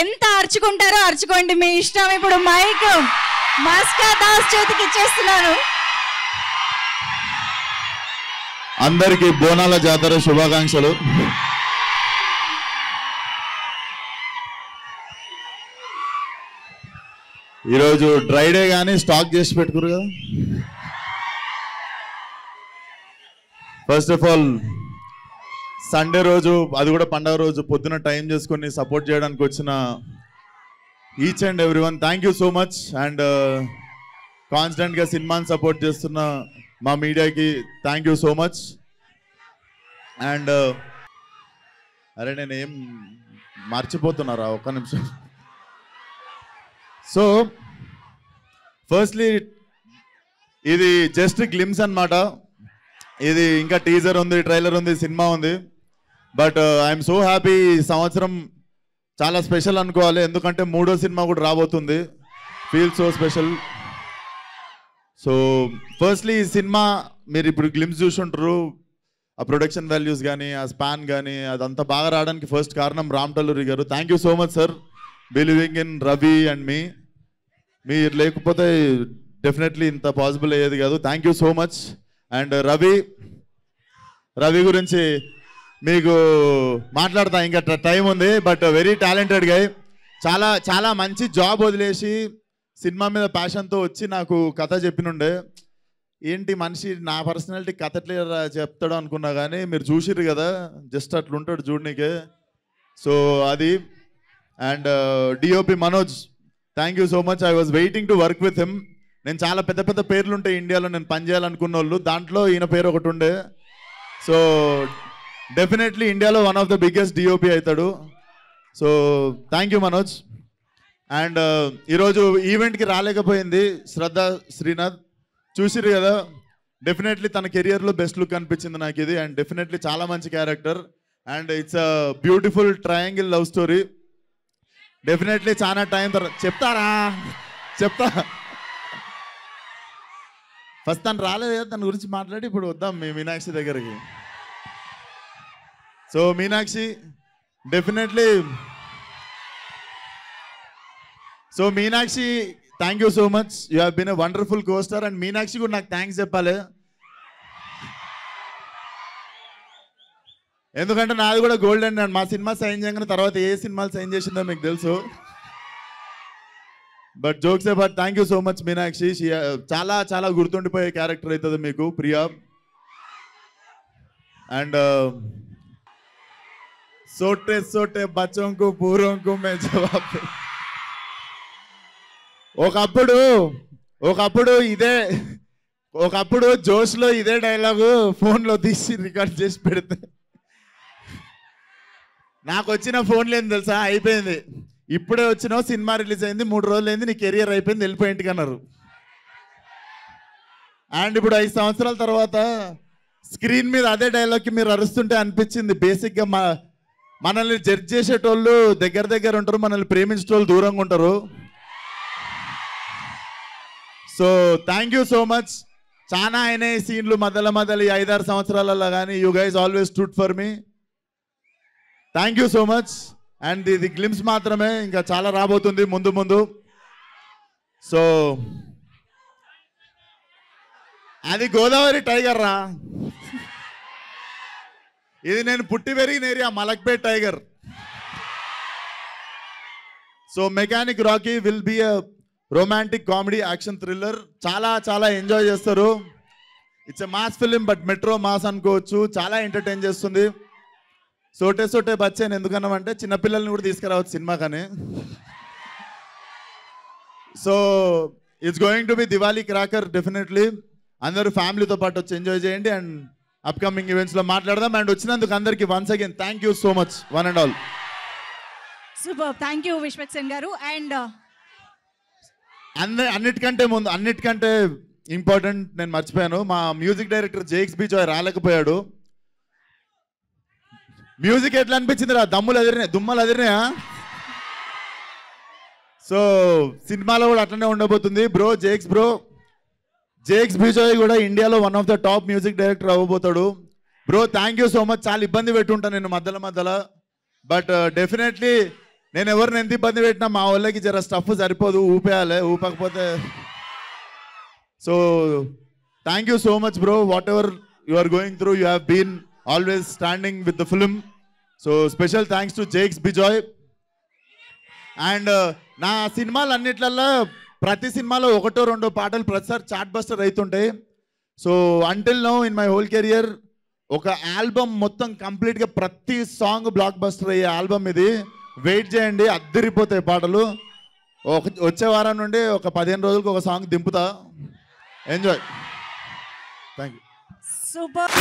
ఎంత అరుచుకుంటారో అరుచుకోండి, మీ ఇష్టం. ఇప్పుడు మైక్ మస్కా దాస్ చేతికి ఇచ్చేస్తున్నాను. అందరికీ బోనాల జాతర శుభాకాంక్షలు. ఈరోజు డ్రై డే కానీ స్టాక్ చేసి పెట్టుకురు కదా. ఫస్ట్ ఆఫ్ ఆల్ సండే రోజు, అది కూడా పండగ రోజు పొద్దున టైం చేసుకొని సపోర్ట్ చేయడానికి వచ్చిన each and everyone thank you so much. And కాన్స్టెంట్గా సినిమాని సపోర్ట్ చేస్తున్న మా మీడియాకి thank you so much. And అరే నేనేం మర్చిపోతున్నారా, ఒక్క నిమిషం. సో ఫస్ట్లీ ఇది జస్ట్ గ్లిమ్స్ అన్నమాట. ఇది ఇంకా టీజర్ ఉంది, ట్రైలర్ ఉంది, సినిమా ఉంది. But I'm so happy. ఈ సంవత్సరం చాలా స్పెషల్ అనుకోవాలి, ఎందుకంటే 3వ సినిమా కూడా రాబోతుంది. Feel so special. So firstly ఈ సినిమా మీరు ఇప్పుడు గ్లిమ్స్ చూసుంటారు. ఆ ప్రొడక్షన్ వాల్యూస్ కానీ, ఆ స్పాన్ కానీ, అదంతా బాగా రావడానికి ఫస్ట్ కారణం Ram Talluri garu. Thank you so much sir, believing in Ravi and మీ. మీరు లేకపోతే డెఫినెట్లీ ఇంత పాసిబుల్ అయ్యేది కాదు. Thank you so much. And Ravi గురించి మీకు మాట్లాడతా, ఇంకా టైం ఉంది. But very talented guy. చాలా చాలా మంచి జాబ్ వదిలేసి సినిమా మీద ప్యాషన్తో వచ్చి నాకు కథ చెప్పినుండే. ఏంటి మనిషి నా పర్సనాలిటీ కథ ఎట్లా చెప్తాడు అనుకున్నా, కానీ మీరు చూసిర్రు కదా, జస్ట్ అట్లుంటాడు చూడనీకే. సో అది. And DOP Manoj, thank you so much. I was waiting to work with him. నేను చాలా పెద్ద పెద్ద పేర్లు ఉంటాయి ఇండియాలో నేను పనిచేయాలనుకున్న వాళ్ళు, దాంట్లో ఈయన పేరు ఒకటి ఉండే. సో డెఫినెట్లీ ఇండియాలో one of the biggest DOP అవుతాడు. So thank you Manoj. And ఈరోజు ఈవెంట్కి రాలేకపోయింది శ్రద్ధ శ్రీనాథ్, చూసిరు కదా. డెఫినెట్లీ తన కెరియర్లో బెస్ట్ లుక్ అనిపించింది నాకు ఇది. అండ్ డెఫినెట్లీ చాలా మంచి character. And it's a beautiful triangle love story. Definitely చాలా టైం తర్వాత చెప్తా. ఫస్ట్ తను రాలేదు కదా, తన గురించి మాట్లాడి ఇప్పుడు వద్దాం మీ మీనాక్షి దగ్గరికి. So Meenakshi definitely, so Meenakshi thank you so much. You have been a wonderful co-star. And Meenakshi కూడా నాకు థ్యాంక్స్ చెప్పాలి, ఎందుకంటే నాది కూడా గోల్డెన్. అండ్ మా సినిమా సైన్ చేయగానే తర్వాత ఏ సినిమాలు సైన్ చేసిందో మీకు తెలుసు. But jokes but thank you so much Meenakshi. చాలా చాలా గుర్తుండిపోయే క్యారెక్టర్ అవుతుంది మీకు ప్రియా. అండ్ సోటే సోటే బచ్చోంకు పూర్వంకు మే జవాబ్. ఒకప్పుడు జోష్లో ఇదే డైలాగు ఫోన్లో తీసి రికార్డ్ చేసి పెడితే నాకు వచ్చిన ఫోన్ లేని తెలుసా, అయిపోయింది. ఇప్పుడే వచ్చినావు, సినిమా రిలీజ్ అయింది, 3 రోజులు అయింది, నీ కెరియర్ అయిపోయింది, వెళ్ళిపోయి ఇంటికి అన్నారు. అండ్ ఇప్పుడు 5 సంవత్సరాల తర్వాత స్క్రీన్ మీద అదే డైలాగ్కి మీరు అరుస్తుంటే అనిపించింది, బేసిక్గా మనల్ని జడ్జ్ చేసేటోళ్ళు దగ్గర ఉంటారు, మనల్ని ప్రేమించేటోళ్ళు దూరంగా ఉంటారు. So thank you so much. చాలా అయినాయి సీన్లు మధ్యలో ఈ 5-6 సంవత్సరాలలో, కానీ you guys always stood for me. Thank you so much. And ఇది గ్లిమ్స్ మాత్రమే, ఇంకా చాలా రాబోతుంది ముందు. సో అది గోదావరి టైగర్ రా, ఇది నేను పుట్టి పెరిగిన area Malakpet tiger. So mechanic Rocky will be a romantic comedy action thriller. చాలా చాలా ఎంజాయ్ చేస్తారు. It's a mass film, but metro mass అనుకోవచ్చు. చాలా ఎంటర్టైన్ చేస్తుంది. సోటే బచ్చాను ఎందుకన్నామంటే చిన్నపిల్లల్ని కూడా తీసుకురావచ్చు సినిమా కానీ. So it's going to be Diwali cracker. Definitely అందరూ ఫ్యామిలీతో పాటు వచ్చి ఎంజాయ్ చేయండి. అండ్ అప్కమింగ్ ఈవెంట్స్లో మాట్లాడదాం. అండ్ వచ్చినందుకు అందరికీ once again thank you so much, one and all. Super, thank you Vishwaksen garu. And అన్నిటికంటే ఇంపార్టెంట్ నేను మర్చిపోయాను, మా మ్యూజిక్ డైరెక్టర్ జేక్స్ బిజాయ్ రాలేకపోయాడు. మ్యూజిక్ ఎట్లా అనిపించింది రా, దుమ్మలు అదిరినాయా? సో సినిమాలో కూడా అట్లనే ఉండబోతుంది బ్రో. జేక్స్ బిజాయ్ కూడా ఇండియాలో one of the top music director అవ్వబోతాడు. Bro thank you so much. చాలా ఇబ్బంది పెట్టుంటాను నేను మధ్యలో, బట్ డెఫినెట్లీ నేను ఎవరిని ఎంత ఇబ్బంది పెట్టినా మా వాళ్ళకి జర స్టఫ్ సరిపోదు, ఊపేయాలి, ఊపకపోతే. So thank you so much bro, whatever you are going through, you have been always standing with the film. So special thanks to Jakes Bejoy. And నా సినిమాలు అన్నిట్లల్లో ప్రతి సినిమాలో ఒకటో రెండో పాటలు ప్రతిసారి చార్ట్ బస్టర్ అవుతుంటాయి. So until now in my whole career ఒక ఆల్బమ్ మొత్తం కంప్లీట్గా ప్రతి సాంగ్ బ్లాక్ బస్టర్ అయ్యే ఆల్బమ్ ఇది. వెయిట్ చేయండి, అద్దరిపోతాయి పాటలు. వచ్చే వారం నుండి ఒక 15 రోజులకు ఒక సాంగ్ దింపుతా. ఎంజాయ్. Thank you. సూపర్.